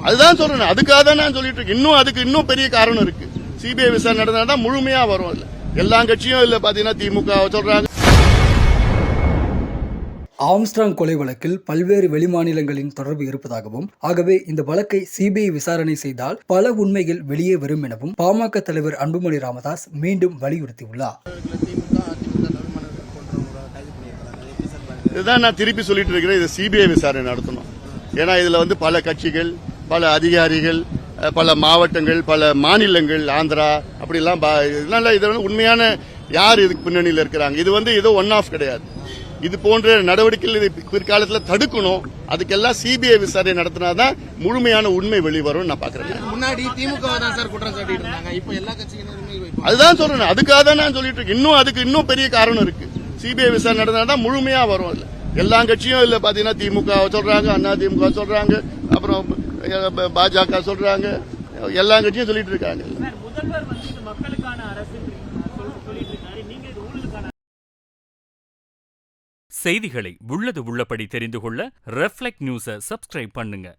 அதுதான் சொல்றேன், அதுக்காக தான் நான் சொல்லிட்டு இருக்கேன். அதுக்கு இன்னும் பெரிய காரணம் இருக்கு. சிபிஐ விசாரணை நடந்தாதான் முழுமையா வரும். இல்ல எல்லா கட்சியும் இல்ல பாத்தீங்கன்னா திமுக சொல்றாங்க. ஆம்ஸ்ட்ராங் கொலை வழக்கில் பல்வேறு வெளிமாநிலங்களின் தொடர்பு இருப்பதாகவும், ஆகவே இந்த வழக்கை சிபிஐ விசாரணை செய்தால் பல உண்மைகள் வெளியே வரும் எனவும் பாமக தலைவர் அன்புமணி ராமதாஸ் மீண்டும் வலியுறுத்தியுள்ளார். இதுதான் நான் திருப்பி சொல்லிட்டு இருக்கிறேன், இது சிபிஐ விசாரணை நடத்தணும். ஏன்னா இதுல பல கட்சிகள், பல அதிகாரிகள், பல மாவட்டங்கள், பல மாநிலங்கள், ஆந்திரா அப்படிலாம் இது உண்மையான யார் இதுக்கு பின்னணியில் இருக்கிறாங்க. இது ஏதோ ஒன் ஆஃப் கிடையாது. இது போன்ற நடவடிக்கைகள் பிற்காலத்தில் தடுக்கணும். அதுக்கெல்லாம் சிபிஐ விசாரணை நடத்தினாதான் முழுமையான உண்மை வெளிவரும் நான் பாக்குறேன். முன்னாடி திமுக தான் சார் குற்றம் சாட்டிட்டு இருந்தாங்க, இப்ப எல்லா கட்சிகளும் அதுதான் சொல்றேன், அதுக்காக தான் நான் சொல்லிட்டு இருக்கேன். அதுக்கு இன்னும் பெரிய காரணம் இருக்கு. சிபிஐ விசாரணை நடந்தாதான் முழுமையா வரும். இல்ல எல்லா கட்சியும் இல்ல பாத்தீங்கன்னா திமுக சொல்றாங்க, அண்ணா திமுக சொல்றாங்க, அப்புறம் பாஜக சொல்றாங்க, எல்லா கட்சியும் சொல்லிட்டு இருக்காங்க. செய்திகளை உள்ளது உள்ளபடி தெரிந்து கொள்ள ரெஃப்ளெக்ட் நியூஸை சப்ஸ்கிரைப் பண்ணுங்க.